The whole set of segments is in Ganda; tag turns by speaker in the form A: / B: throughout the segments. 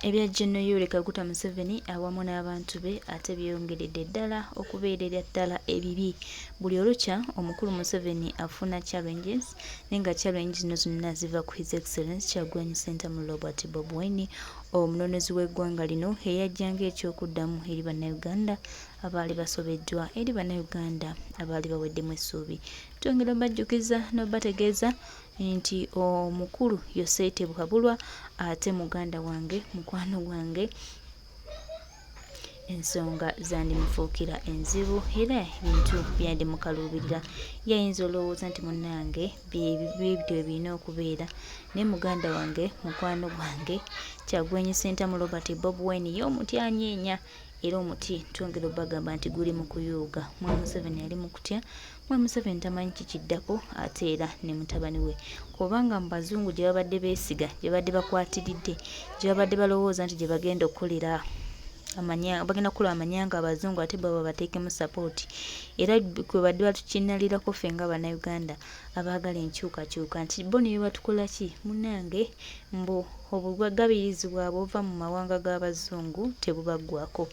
A: Ebya General Yoweri Kaguta Museveni awamu n'abantu be ate byongeredde ddala okubeerera ddala ebibi. Buli olukya omukulu Museveni afuna challenges nenga challenges zino zonna ziva ku His Excellency Kyagulanyi Ssentamu Robert Bob Wine, omunoonyezi w'eggwanga lino eyajjanga ekyokuddamu eri bannayuganda abaali basobeddwa, eri bannayuganda abaali baweddemu essuubi. Twongera bajjukiza n'obategeeza nti omukulu Yosete Buhabulwa ate muganda wange mukwano gwange ensonga zandimufuukira enzibu era ebintu byandimukaluubirira. Yayinza olowooza nti munnange bibyo ebirina okubeera, ne muganda wange mukwano gwange Kyagulanyi Ssentamu Robert Bob Wine ye omuti anyeenya, era omuti twongera obagamba nti guli mu kuyuuga. Mwami Museveni yali mu kutya, Mwami Museveni tamanyi kikiddako ate era ne mutabani we, kubanga mu bazungu gye babadde beesiga, gye babadde bakwatiridde, gye babadde balowooza nti gye bagenda okukolera bagenda kukola amanyanga abazungu ate baba bateekemu support, era kwe badde batukinalirako ffe nga bannayuganda abaagala enkyukakyuka nti bo ne batukola ki munnange, mbu obugabirizi bwabwe obuva mu mawanga g'abazungu tebubaggwako.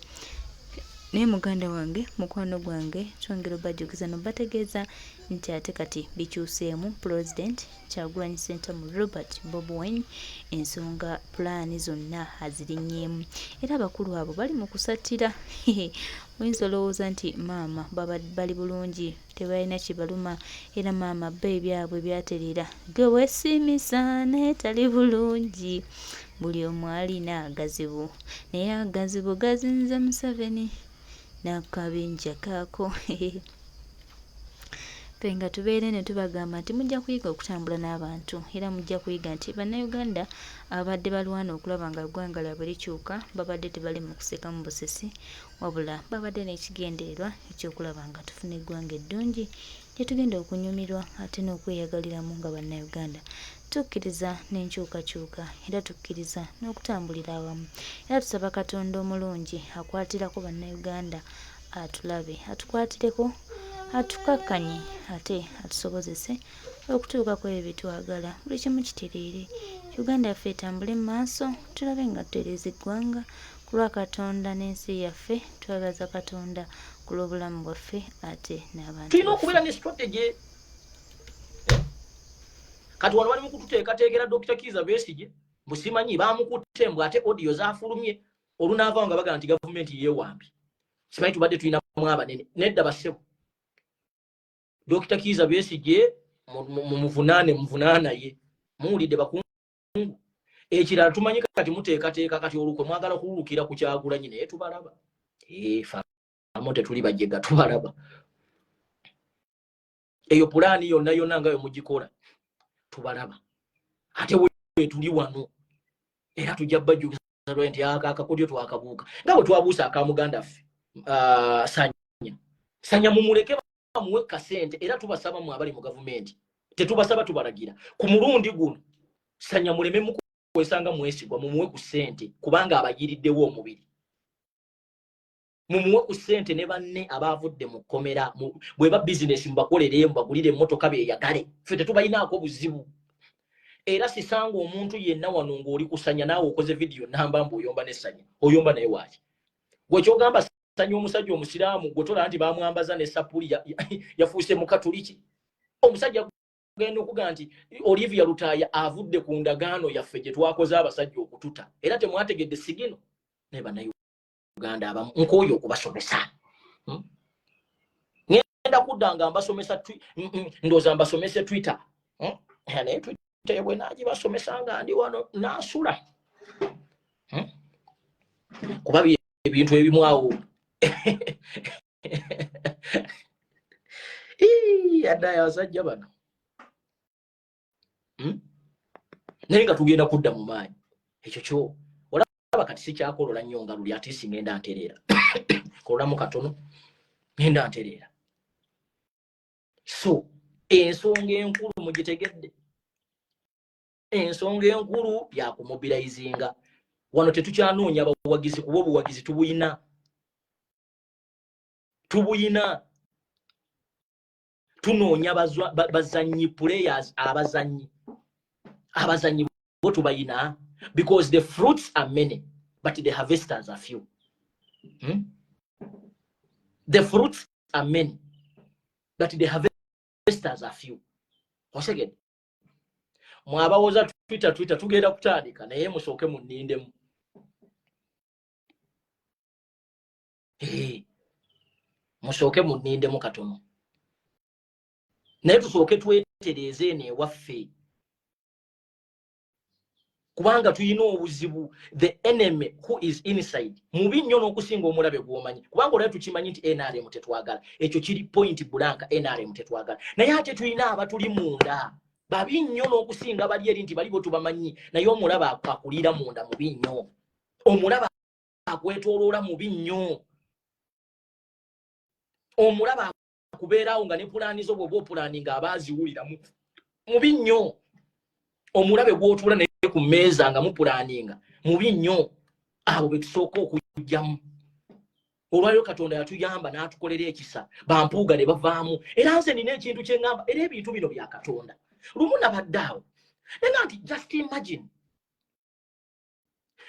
A: Naye muganda wange mukwano gwange twongera obajjukiza n'obategeeza nti ate kati bikyuseemu President Kyagulanyi Ssentamu Robert Bob Wine ensonga pulaani zonna azirinnyeemu, era abakulu abo bali mu kusattira. Oyinza olowooza nti maama bali bulungi, tebalina kibaluma, era maama bba ebyabwe byaterera. Gwe weesiimisa naye tali bulungi, buli omu alina agazibu, naye agazibu gazinze Museveni n'akabinja kaako. Ffe nga tubeere ne tubagamba nti mujja kuyiga okutambula n'abantu, era mujja kuyiga nti bannayuganda abadde balwana okulaba nga eggwanga lyabwe likyuka babadde tebali mu kuseka mu busesi, wabula babadde n'ekigendererwa ekyokulaba nga tufuna eggwanga eddungi gye tugenda okunyumirwa ate n'okweyagaliramu nga bannayuganda. Tukkiriza n'enkyukakyuka era tukkiriza n'okutambulira awamu, era tusaba Katonda omulungi akwatirako bannayuganda atulabe, atukwatireko, atukakkanye ate atusobozese okutuuka ku ebyo byetwagala, buli kimu kitereere, Uganda yaffe etambule mu maaso, tulabe nga tutereeza eggwanga ku lwa Katonda n'ensi yaffe. Twebaza Katonda ku lw'obulamu bwaffe ate n'abantu.
B: Tulina okubeera ne strategy. Kati wano bali mu kututeekateekera Dr. Kizza Besigye, musimanyi baamukutte mbw ate audio zaafulumye olunaava nga bagamba nti gavumenti yeewambi. Simanyi tubadde tulina mu abanene nedda bassebo. Dr. Kizza Besigye muvunaana ye muwulidde bakungu. Ekirala tumanyi kati muteekateeka kati olukwe mwagala kuwulukira ku Kyagulanyi naye tubalaba. Amote tuli bajjega tubalaba. Eyo pulaani yonna nga yo mugikola tubalaba. Ate we tuli wano era tujja bajjukiza nti akakodyo twakabuuka nga bwe twabuusa akamuganda ffe Sanya mumuleke bamuwe kasente, era tubasaba mu abali mu gavumenti tetubasaba tubalagira ku mulundi guno Sanya muleme mu kwesanga mwesigwa mumuwe ku sente kubanga abagiriddewo omubiri, mumuwe ku sente ne banne abavudde mu komera bwe ba business mbakolere mbagulire emmotoka beyagale, ffe tetubayinaako buzibu. Era sisanga omuntu yenna wano ng'oli kusanya naawe okoze video namba mbu oyomba ne Sanya, oyomba naye waki gwe kyogamba Sanya omusajja omusiraamu gwotola nti bamwambaza ne sapuli yafuuse mu katuliki. Omusajja genda okuga nti Olivia Lutaya avudde ku ndagaano yaffe gye twakoze abasajja okututa, era temwategedde sigino ne bannayuganda abamu nk'oyo okubasomesa. Ngenda kuddanga mbasomesa ndooza mbasomese Twitter. Naye Twitter bwe naagibasomesa nga ndi wano naasula. Kuba ebintu ebimu awo addayo abasajja bano naye nga tugenda kudda mu maanyi. Ekyo kyo olaba kati sikyakolola nnyo nga luli ate ngenda ntereera kololamu katono ngenda ntereera. So ensonga enkulu mugitegedde, ensonga enkulu yakumumobilizinga wano. Tetukyanoonya abawagizi kuba obuwagizi tubuyina tunoonya bazanyi players, abazanyi bo tubayina because the fruits are many. but the harvesters are few. The fruits are many, but the harvesters are few. Once again, mwabawoza Twitter tugenda kutandika naye musooke munindemu. Musooke munindemu katono. Naye tusooke twetereze ne waffe. Kubanga tuyina obuzibu, the enemy who is inside mubi nnyo n'okusinga omulabe gw'omanyi. Kubanga olaba tukimanyi nti NRM tetwagala. Ekyo kiri point blank, NRM tetwagala. Naye ate tuyina abatuli munda babi nnyo n'okusinga bali eri nti bali bo tubamanyi. Naye omulaba akulira munda mubi nnyo. Omulaba akwetooloola mubi nnyo. Omulaba akubeeraawo nga ne pulaani zo bw'oba opulaaninga abaaziwulira mubi nnyo. Omulabe gw'otuula naye ku mmeeza nga mupulaaninga mubi nnyo. Abo be tusooka okujjamu. Olwayo Katonda yatuyamba n'atukolera ekisa bampuuga ne bavaamu. Era nze nina ekintu kye ŋŋamba, era ebintu bino bya Katonda. Lumu nabadde awo nenga nti just imagine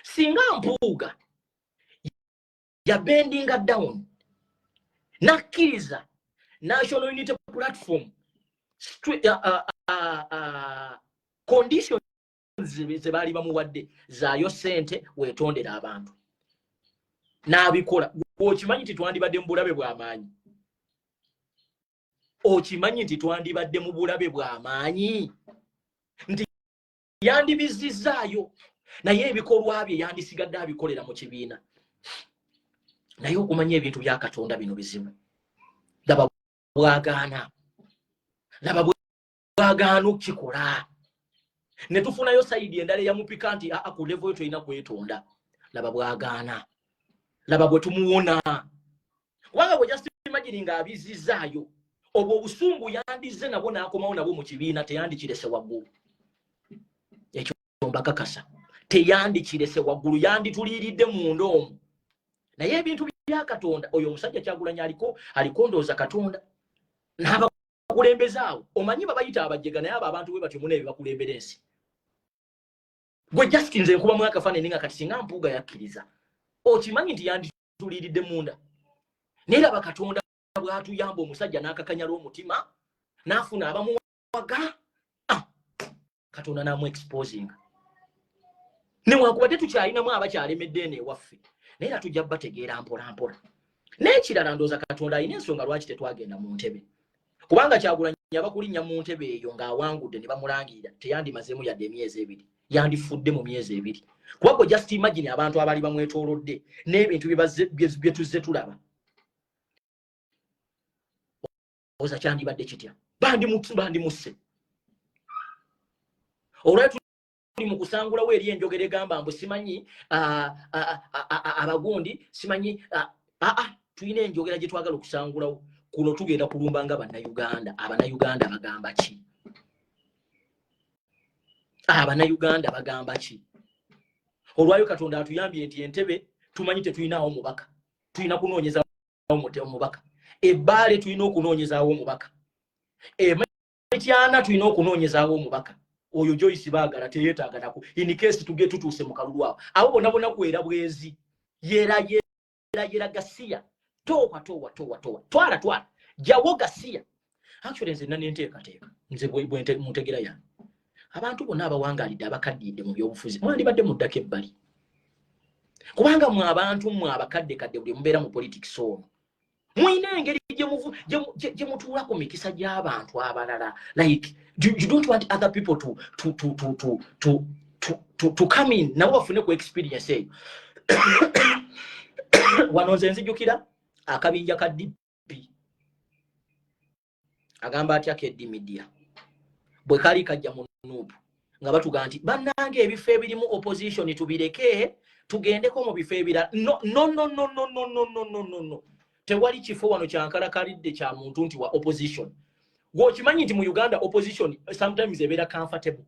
B: singa mpuuga yabendinga down nakkiriza National Unity Platform conditions ze bali bamuwadde zaayo sente weetondera abantu n'abikola. Okimanyi nti twandibadde mu bulabe bw'amaanyi. Okimanyi nti twandibadde mu bulabe bw'amaanyi nti yandibizizaayo naye ebikolwa bye yandisigadde abikolera mu kibiina. Naye okumanya ebintu bya Katonda bino bizibu. Laba bwagaana. Laba bwagaana okukikola. Ne tufunayo sayidi endala yamupika nti ku level yo tulina kwetonda. Laba bwagaana. Laba bwe tumuwona. Kubanga bwe just imagine nga abizizaayo. Obwo obusungu yandize nabo n'akomawo nabo mu kibiina teyandikirese waggulu. Ekyo mbakakasa. Teyandikirese waggulu, yandituliiridde munda omwo. Naye ebintu bya Katonda, oyo omusajja Kyagulanyi aliko ndooza Katonda. N'abakulembezaawo. Omanyi babayita abajjega naye abo abantu bwe batyo muna ebibakulembera ensi. Gwe just nze nkubamu akafaananyi nga kati singa mpuuga yakkiriza. Okimanyi nti yandituliiridde munda. Naye laba Katonda bw'atuyamba omusajja n'akakanyala omutima n'afuna abamuwaga. Katonda n'amu exposing. Newankubadde tukyalinamu abakyalemedde ewaffe. Naye tujja bategeera mpola mpola. N'ekirala ndooza Katonda alina ensonga lwaki tetwagenda mu ntebe. Kubanga Kyagulanyi abakulinnya mu ntebe eyo ng'awangudde ne bamulangirira teyandimazeemu yadde emyezi 2. Yandifudde mu myezi 2. Kubanga just imagine abantu abali bamwetoolodde n'ebintu bye tuzze tulaba. Oza kyandibadde kitya? Bandimusse. Olwatu mu kusangulawo eri enjogera egamba mbu simanyi abagundi simanyi tulina enjogera gye twagala okusangulawo. Kuno tugenda kulumba nga Bannayuganda. Abannayuganda bagamba ki? Abannayuganda bagamba ki? Olwayo Katonda atuyambye nti entebe tumanyi tetulinawo mubaka. Tulina kunoonyeza omubaka. Ebbaale tulina okunoonyezaawo omubaka. Emetyana tulina okunoonyezaawo omubaka. Oyo Joyce baagala teyeetaaga nako. In case tuge tutuuse mu kalulu awo. Abo bonna bonna kwera bwezi. Yera Gasiya. Towa. Twala. Jawo Gasiya. Actually nze nane nteekateeka. Nze bwe mutegera yange. Abantu bonna abawangaalidde abakaddidde mu byobufuzi. Mwandibadde muddako ebbali. Kubanga mwe abantu mwe abakadde buli mubeera mu politics ono. Mwina engeri gye mutuula ku mikisa gy'abantu abalala. Like you don't want other people to come in nabo bafune ku experience eyo. Wano nze nzijukira akabinja ka DP agamba atya Keddi Media bwe kali kajja mu Nuupu nga batuga nti bannange ebifo ebirimu opposition tubireke tugendeko mu bifo ebirala. No. Tewali kifo wano kyankalakalidde kya muntu nti wa opposition. Gwokimanyi nti mu Uganda opposition sometimes ebeera comfortable.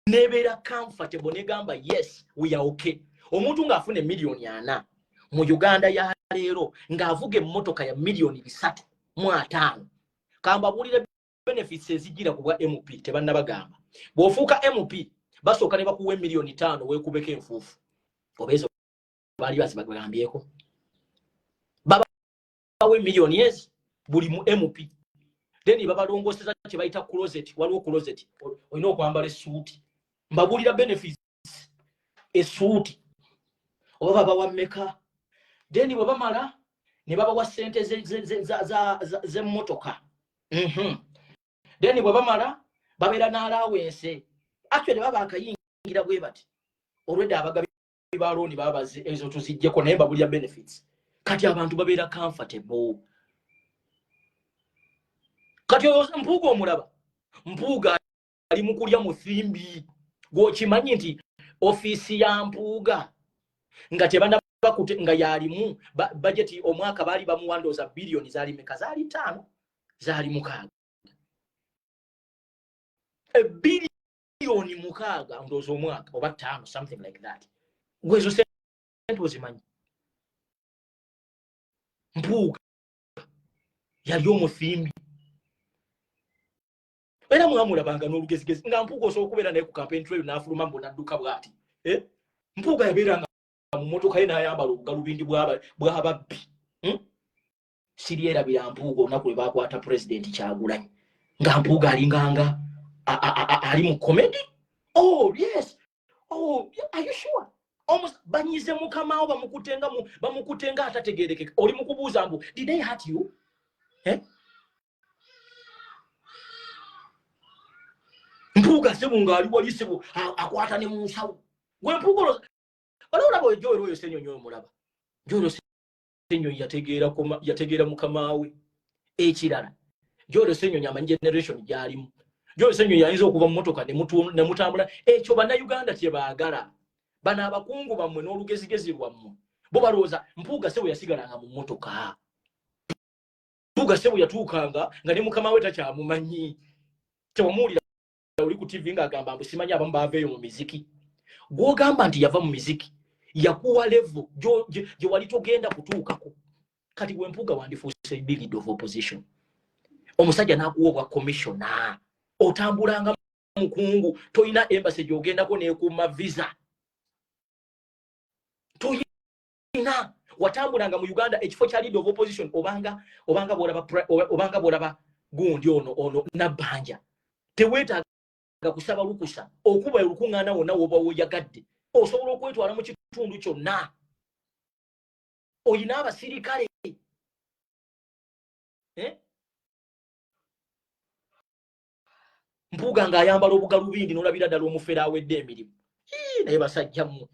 B: Nebeera comfortable negamba yes we are okay. Omuntu ng'afune milioni 4 mu Uganda ya leero ng'avuga emmotoka ya milioni 3.5. Kamba bulire benefits ezigira ku bwa MP tebanna bagamba. Bw'ofuuka MP basooka ne bakuwa milioni 5 weekubeko enfuufu. obezo bali bazibagambyeko baba we millionaires buli mu MP then babalongoseza kye bayita closet waliwo closet olina okwambala suit mbabulira benefits esuit oba baba wa meka then baba mala ne baba wa sente ze motoka then baba mala babera na allowance actually baba akayingira bwe bati already abagabi baloni baba ezo tuzijjeko naye mbabulira benefits kati abantu babera comfortable kati mpuga omulaba mpuga ali mukulya mu thimbi gokimanyi nti office ya mpuga nga tebana bakute nga yalimu budget omwaka bali bamuwandoza bilioni zali meka zali 5 zali mukaga a bilioni mukaga ndozo omwaka oba 5 something like that gwezo sente ozimanyi mpuga yali omuthimbi era mwamulabanga n'olugezigezi nga mpuga osobola okubeera naye ku campaign trail n'afuluma mbona adduka bw'ati mpuga yabeeranga mu motoka ye n'ayambala obugalubindi bw'ababbi siri erabira mpuga olunaku lwe baakwata pulezidenti Kyagulanyi nga mpuga alinganga ali mu comedy. Oh yes, oh are you sure? Almost banyize mukama oba bamukutenga atategerekeka oli mukubuuza mbu did they hurt you? Mpuga sebo ngali wali sebo akwata ne munsawo gwe mpuga wala bo Joero yo senyonyo mulaba Joero senyonyo yategeera mukama we ekirala Joero senyonyo ama generation gyalimu Joero senyonyo yayinza okuva mu motoka ne mutambula ekyo bana Uganda kye baagala bana abakungu bamwe n'olugezigezi lwammwe bo balooza mpuga sebo yasigalanga mu motoka mpuga sebo yatuukanga nga ne mukama we takyamumanyi tewamulira uli ku TV nga agamba mbu simanyi abamu baveeyo mu miziki gwogamba nti yava mu miziki yakuwa level gye wali togenda kutuukako kati gwe mpuga wandifuuse big leader of opposition omusajja n'akuwa obwa commissioner otambulanga mukungu toyina embassy gy'ogendako n'ekuuma visa toyina watambulanga mu Uganda ekifo kya leader of opposition obanga bwolaba gundi ono Nabbanja teweetaaga kusaba lukusa okuba olukuŋŋaana wonna woba woyagadde osobola okwetwala mu kitundu kyonna oyina abasirikale mpuga ng'ayambala obugalubindi n'olabira ddala omufere awedde emirimu naye basajja mmwe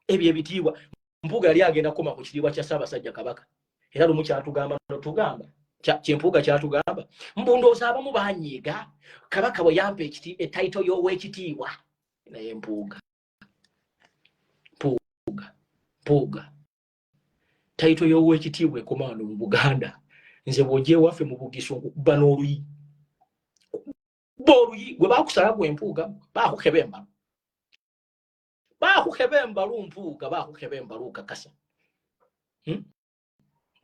B: ebyo ebitiibwa mpuga yali agenda kukoma ku kitiibwa kya Ssaabasajja Kabaka era lumu kyatugamba notugamba kyempuga kyatugamba mbundooza abamu banyiiga Kabaka bwe yampa etaito y'ow'ekitiibwa naye mpuga taito y'ow'ekitiibwa ekomando mu Buganda nze bw'ojja ewaffe mu Bugisungu kuba n'oluyi b'oluyi gwe baakusala gwe mpuga baakukeba embalu mpuga baakukeba embalu kakasa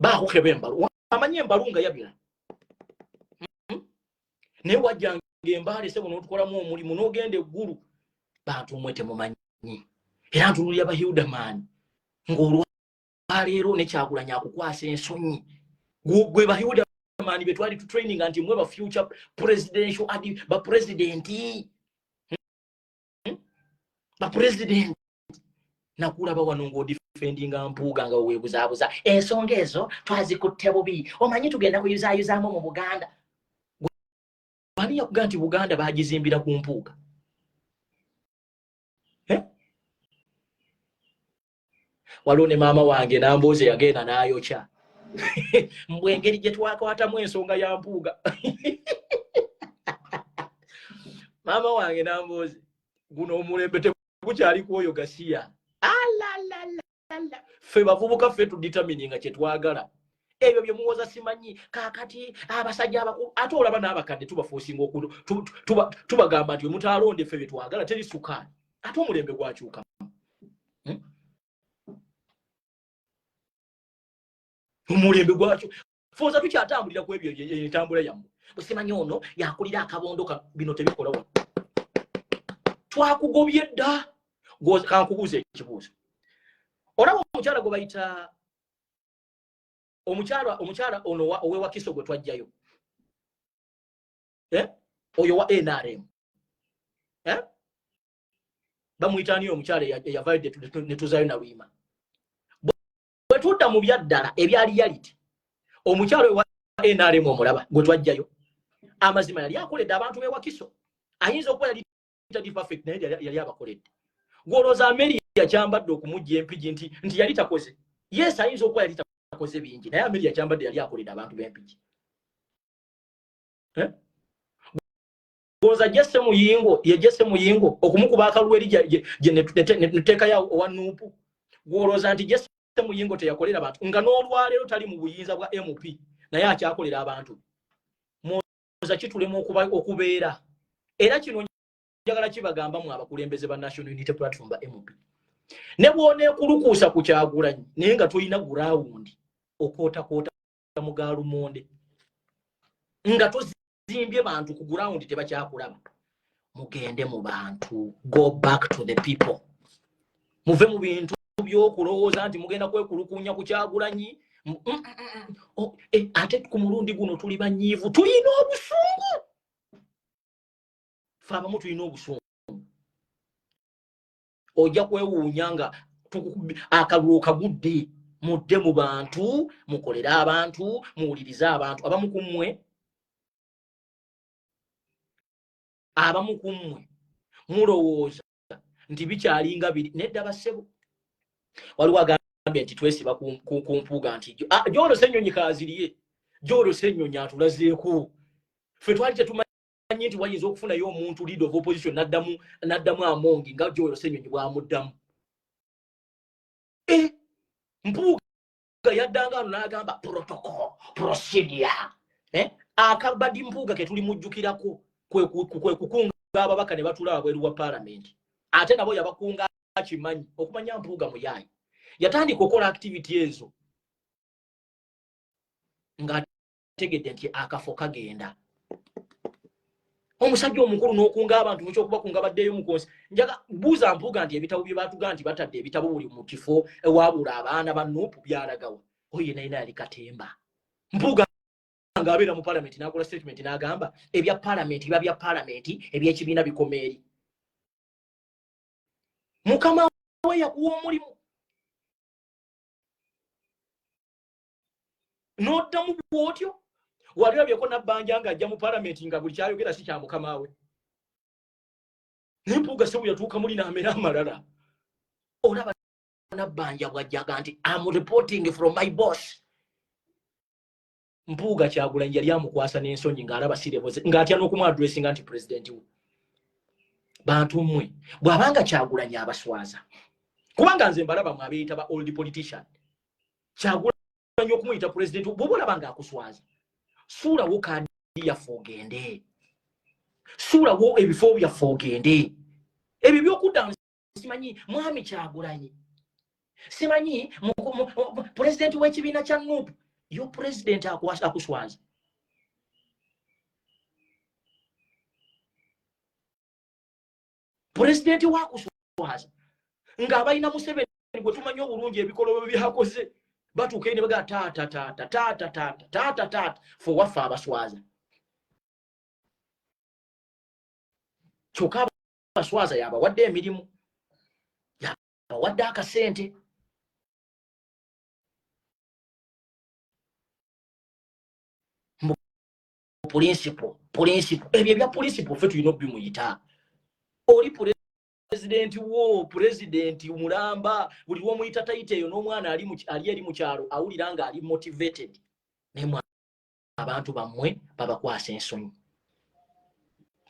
B: baakukeba embalu amanyi embalu nga yabira naye wajjanga embaale sebo n'otukolamu omulimu n'ogenda eggulu bantu mmwe temumanyi era ntunulira Bahildamani ng'olwaleero ne Kyagulanyi akukwasa ensonyi gwe Bahildamani be twali tutraining nti mmwe ba future presidential bapresidenti nakulaba wano ng'odifendinga mpuga nga weebuzaabuza ensonga ezo twazikutte bubi omanyi tugenda kuyuzaayuzaamu mu Buganda ani yakuga nti Buganda baagizimbira ku mpuga waliwo ne maama wange Nambooze yagenda n'ayokya mbwe engeri gye twakwatamu ensonga ya mpuga maama wange Nambooze guno omulembe tegukyali kwoyo gasiya ffe bavubuka ffe tuditamininga kye twagala ebyo bye muwoza simanyi kakati abasajja abakulu ate olaba n'abakadde tubafuusinga tubagamba nti mutaalonde ffe bye twagala teri sukaali ate omulembe gwakyuka omulembe gwakyo fooza tukyatambulira ku ebyo entambula yammwe osimanyi ono yakulira akabondo bino tebikola wa twakugobye dda kankubuuza ekibuuzo Olaba omukyala gwe bayita omukyala ono owe Wakiso gwe twajjayo. Oyo wa NRM. Bamuyita ani omukyala eyavalide ne tuzayo na Lwima. Bwe tudda mu byaddala ebya reality. Omukyala wa NRM omulaba gwe twajjayo. Amazima yali akoledde abantu be Wakiso. Ayinza okuba yali tadi perfect naye yali abakoledde. Gwolooza Mary yakyambadde okumujja empigi nti yali takoze. Yes, ayinza okuba yali takoze bingi naye Mary yakyambadde yali akoledde abantu b'empigi. Gwolooza Jesse Muyingo okumukuba akalweri gye neteeka ya owa Nuupu. Gwolooza nti Jesse Muyingo teyakolera abantu nga n'olwaleero tali mu buyinza bwa MP naye akyakolera abantu. Mwolooza kitulema okubeera. Era kino njagala kibagamba mu abakulembeze ba National Unity Platform ba MP. Ne bwone kulukuusa ku Kyagulanyi naye nga tulina ground okoota mu Gaalumonde. Nga tozimbye bantu ku ground tebakyakulaba. Mugende mu bantu. Go back to the people. Muve mu bintu by'okulowooza nti mugenda kwekulukuunya ku Kyagulanyi. Ate ku mulundi guno tuli banyiivu. Tulina obusungu. Faba mutu ino obusungu. Ojja kwewuunya nga akalulu kagudde mudde mu bantu mukolera abantu muwuliriza abantu abamu kummwe mulowooza nti bikyalinga biri nedda basebo. Waliwo agambye nti twesiba ku mpuuga nti gyolose ennyonyi kaaziriye gyolose ennyonyi atulazeeko ffe twali tetumanyi nti wayinza okufunayo omuntu leader of opposition naddamu Amongi nga gyolose ennyonyi bwamuddamu. Mpuuga yaddanga ano n'agamba protocol procedure. Akabadi Mpuuga ke tuli mujjukirako kwe kukunga ababaka ne batula wabweru wa parliament. Ate nabo yabakunga akimanyi okumanya Mpuuga muyayi. Yatandika okukola activity ezo nga tegedde nti akafo kagenda. Omusajja omukulu n'okunga abantu mucho okubakunga baddeyo mu konsi. Njaga buuza Mpuuga nti ebitabo bye batuga nti batadde ebitabo buli mu kifo ewabula abaana ba Nuupu byalagawa. Oye naina yali Katemba. Mpuuga ng'abeera mu parliament n'akola statement n'agamba ebya parliament biba bya parliament eby'ekibiina bikomeeri. Mukama we yakuwa omulimu. N'oddamu bw'otyo. Walibyeko Nabbanja ng'ajja mu parliament nga buli kyayogera si kya mukama we. Mpuuga sebu yatuuka muli n'amera amalala. Olaba Nabbanja bw'ajjaga nti I'm reporting from my boss. Mpuuga Kyagulanyi yali amukwasa n'ensonyi ng'alaba sireboze ng'atya n'okumwadressinga nti president we. Bantu mmwe bw'abanga Kyagulanyi abaswaza. Kubanga nze mbalaba mwe abeeyita ba old politician. Kyagulanyi okumuyita president bw'oba olabanga akuswaza. Suulawo kaadi yaffe ogende. Suulawo ebifo byaffe ogende. Ebyo by'okudda simanyi mwami Kyagulanyi. Simanyi president w'ekibiina kya Nuupu. Yo president akuswaza. President wakuswaza. Ng'abalina Museveni gwe tumanyi obulungi ebikolo bye byakoze. Batuuka ne baga tata for waffe abaswaza. Kyokka abaswaza yabawadde emirimu. Yabawadde akasente. Principle. Ebyo bya principle ffe tulina obimuyita. Oli president mulamba buli w'omuyita tayite eyo n'omwana ali eri mu kyalo awulira nga ali motivated. Naye abantu bammwe babakwasa ensonyi.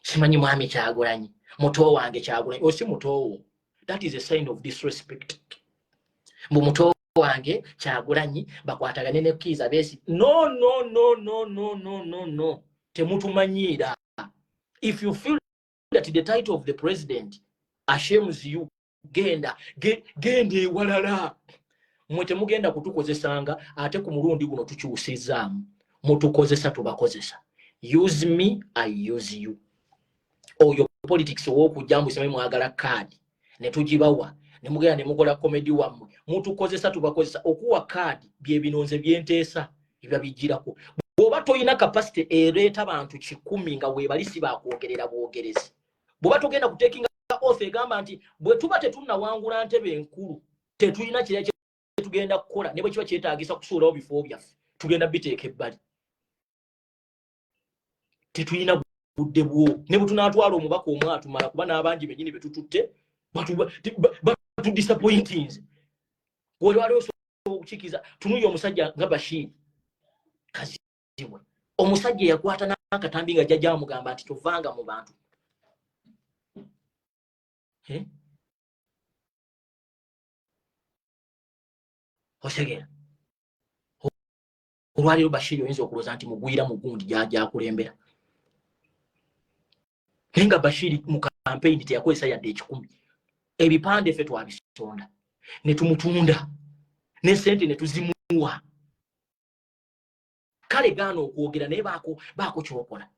B: Simanyi mwami Kyagulanyi. Muto wange Kyagulanyi. Osi mutowo. That is a sign of disrespect. Muto wange Kyagulanyi bakwatagane ne Kizza Besigye. No. Temutumanyiira. If you feel that the title of the president ashames you, genda ewalala. Mwe temugenda kutukozesanga ate ku mulundi guno tukyusizaamu. Mutukozesa tubakozesa. Use me, I use you. Oyo politics w'okujja mbusime mwagala kaadi. ne tugibawa ne mugenda ne mukola comedy wammwe mutukozesa tubakozesa okuwa kadi bye binonze byenteesa ebya bijirako bwoba toyina capacity ereeta abantu 10 nga webalisi bakwogerera bwogerezi bwoba togenda kutekinga off egamba nti bwe tuba tetunnawangula ntebe enkulu tetulina kire kye tugenda kukola ne bwe kiba kyetaagisa kusuulawo bifo byaffe tugenda biteeka ebbali tetulina budde bwo ne bwe tunaatwala omubaka omwe atumala kuba n'abangi benyini betututte batu disappointings waliwo okukikiza tunuye omusajja nga Bashir Kazibwe omusajja yakwata n'akatambi nga jjajja amugamba nti tovanga mu bantu osegera olwaliro Bashir oyinza okulooza nti mugwira mu gundi gy'akulembera nenga Bashir mu campaign teyakozesa yadde 10 ebipande ffe twabisonda ne tumutunda ne sente ne tuzimuwa kale gaana okwogera naye baako kyokola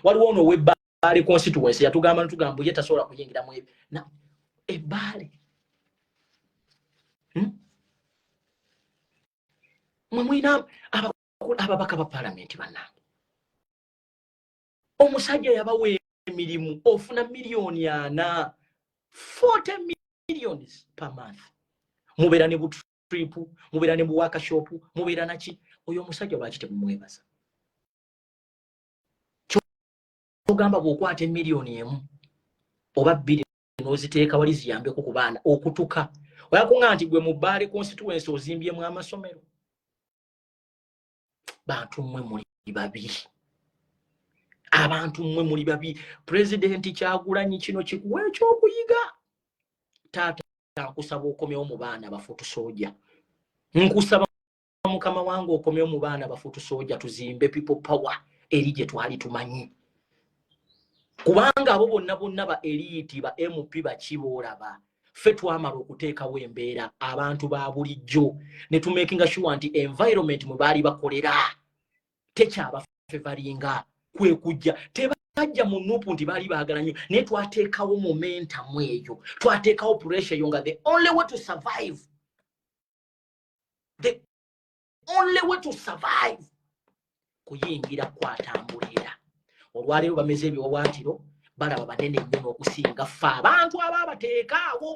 B: waliwo ono w'ebbaale constituency yatugamba ntugamba ye tasobola kuyingira mu na ebbaale mwe mwina ababaka ba parliament bannange omusajja yabawa emirimu ofuna miliyoni 40 millions per month mubeera ne butrip mubeera ne workshop mubeera naki oyo omusajja lwaki temumwebaza kyogamba bw'okwata emiliyoni 1 oba 2 n'oziteeka wali ziyambeko ku baana okutuka oyakunga nti gwe mu Bbaale constituency ozimbyemu amasomero bantu mmwe muli babiri abantu mmwe muli babiri President Kyagulanyi kino kikuwa ekyokuyiga taata nkusaba okomyewo mu baana bafutu soja nkusaba mukama wange okomyewo mu baana bafutu soja tuzimbe people power eri gye twali tumanyi kubanga abo bonna ba elite ba MP bakiboolaba ffe twamala okuteekawo embeera abantu ba bulijjo ne tumakinga sure nti environment mwe baali bakolera tekyabaffe balinga kwe kujja tebajja mu nupu nti baali baagala nnyo naye twateekawo momentum eyo twateekawo pressure eyo nga the only way to survive kuyingira kwatambulira olwaleero bameze ebiwawaatiro balaba banene nnyo n'okusinga ffe abantu ababateekaawo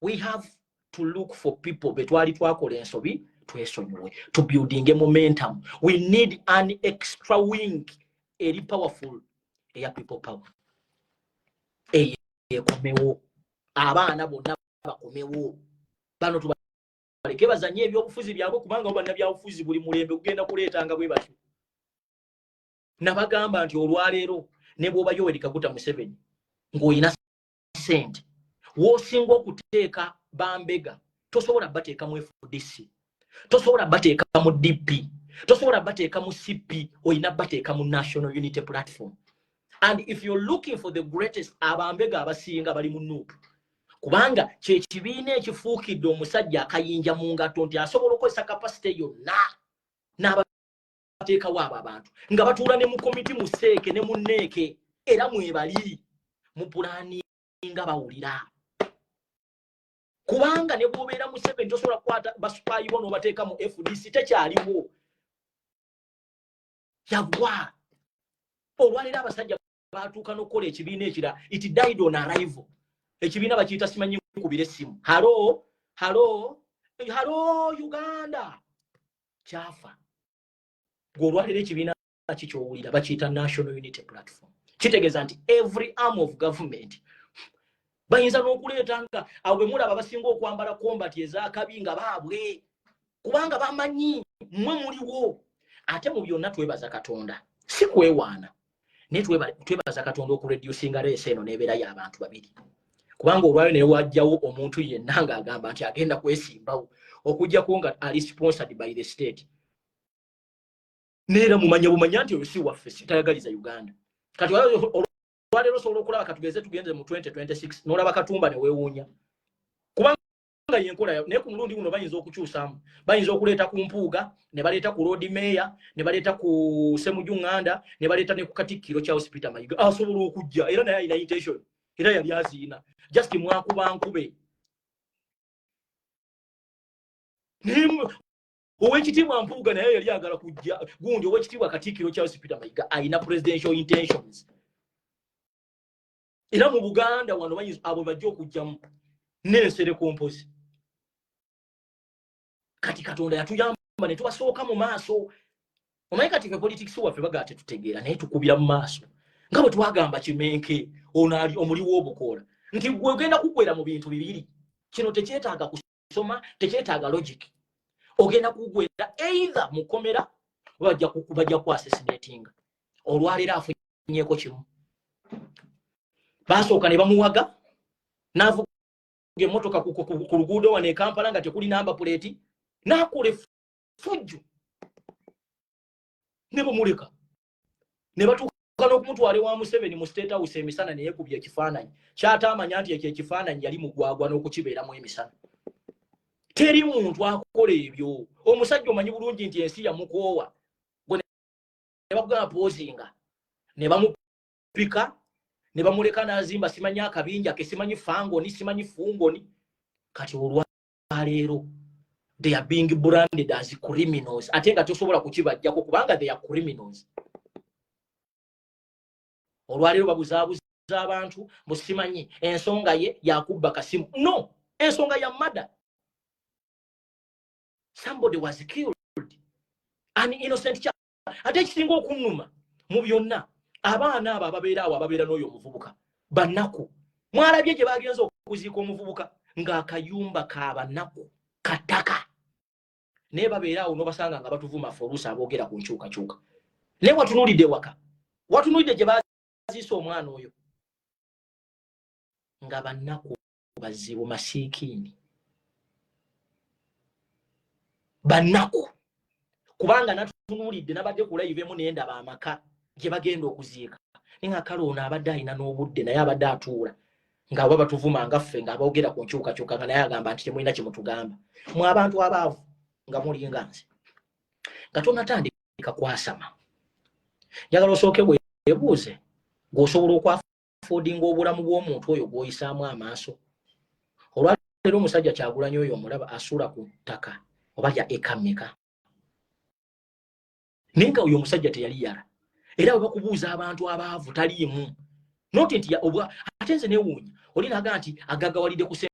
B: we have to look for people betwali twakola ensobi twesonyiwe to building a momentum we need an extra wing eri powerful eya people power eyekomewo abaana bonna bakomewo bano tubaleke bazanye ebyobufuzi byabwe kubanga oba nabyabufuzi buli mulembe kugenda kuleetanga bwe batyo nabagamba nti olwaleero ne bw'oba Yoweri Kaguta Museveni ng'olina sente w'osinga okuteeka bambega tosobola bateeka mu FDC tosobola bateeka mu DP tosobola bateeka mu CP oyina bateeka mu National Unity Platform and if you're looking for the greatest abambega abasinga bali mu NUP kubanga kye kibiina ekifuukidde omusajja akayinja mu ngato nti asobola okukozesa capacity yonna n'abateekawo abo abantu nga batuula ne mu komiti mu seeke ne mu neeke era mwebali mu pulaani nga bawulira kubanga ne bw'obeera mu 7 tosobola kukwata basupaayi bo n'obateeka mu FDC tekyaliwo yagwa olwaleero abasajja baatuuka n'okukola ekibiina ekira it died on arrival ekibiina bakiyita simanyi kubira essimu halo Uganda kyafa ng'olwaleero ekibiina kikyowulira bakiyita National Unity Platform kitegeeza nti every arm of government bayinza n'okuleetanga abo bwe mulaba basinga okwambala kombati ez'akabi nga baabwe kubanga bamanyi mmwe muliwo ate mu byonna twebaza Katonda si kwewaana naye twebaza Katonda okureducinga reese eno n'ebeera y'abantu babiri kubanga olwayo ne wajjawo omuntu yenna ng'agamba nti agenda kwesimbawo okujjako nga ali sponsored by the state neera mumanya nti oyo si waffe sitayagaliza Uganda kati olwaleero osobola okulaba tugenze mu 2026 n'olaba Katumba ne weewuunya kubanga yenkola naye ku mulundi guno bayinza okukyusaamu bayinza okuleeta ku Mpuuga ne baleeta ku Road Mayor ne baleeta ku Ssemujju Nganda ne baleeta ne ku Katikkiro Charles Peter Mayiga asobola okujja era naye alina intention era yali aziina just mwakuba nkube owekitiibwa Mpuuga naye yali agala kujja gundi owekitiibwa Katikkiro Charles Peter Mayiga ayina presidential intentions era mu Buganda wano bayizo abo bajja okujjamu n'ensere kompozi kati Katonda yatuyamba ne tubasooka mu maaso omanyi kati fe politics waffe bagate tutegeera naye tukubira mu maaso nga bwe twagamba Kimenke ono ali omuli w'obukoola nti gwe ogenda kugwera mu bintu bibiri kino tekyetaaga kusoma tekyetaaga logic ogenda kugwera either mukomera bajja ku assassinating olwaleero afunyeeko kimu basooka ne bamuwaga n'avuga emmotoka ku luguudo wano e Kampala nga tekuli namba plate n'akola effujjo ne bamuleka ne batuuka n'okumutwala ewa Museveni mu State House emisana ne yeekubya ekifaananyi ky'ataamanya nti ekyo ekifaananyi yali mugwagwa n'okukibeeramu emisana. Teri muntu akola ebyo. Omusajja omanyi bulungi nti ensi yamukoowa gwe ne bakugamba pozinga ne bamupika ne bamuleka n'azimba simanyi akabinja ke simanyi fangoni simanyi fungoni kati olwaleero they are being branded as criminals ate nga tosobola kukibajjako kubanga they are criminals. Olwaleero babuzaabuza abantu musimanyi ensonga ye yakubba kasimu. No, ensonga ya murder. Somebody was killed, an innocent child. Ate ekisinga okunnuma mu byonna abaana abo ababeera awo ababeera n'oyo omuvubuka bannaku mwalabye gye bagenza okuziika omuvubuka ng'akayumba k'abannaku kataka naye babeera awo n'obasanga nga batuvuma foluusi aboogera ku nkyukakyuka naye watunuulidde waka watunuulidde gye baziisa omwana oyo nga bannaku bazibu masiikiini bannaku kubanga natunuulidde nabadde ku live emu n'endaba amaka gye bagenda okuziika ninga kale ono abadde alina n'obudde naye abadde atuula ng'abo batuvuma nga ffe ng'aboogera ku nkyukakyuka nga naye agamba nti temulina kye mutugamba mwe abantu abaavu nga mulinga nze nga tonatandika kwasama njagala osooke weebuuze ng'osobola okwafoodinga obulamu bw'omuntu oyo gw'oyisaamu amaaso olwaleero omusajja Kyagulanyi oyo omulaba asuula ku ttaka oba lya eka mmeka naye nga oyo omusajja teyali yala era bwe bakubuuza abantu abaavu taliimu noti nti ate nze neewuunya oli naga nti agaggawalidde ku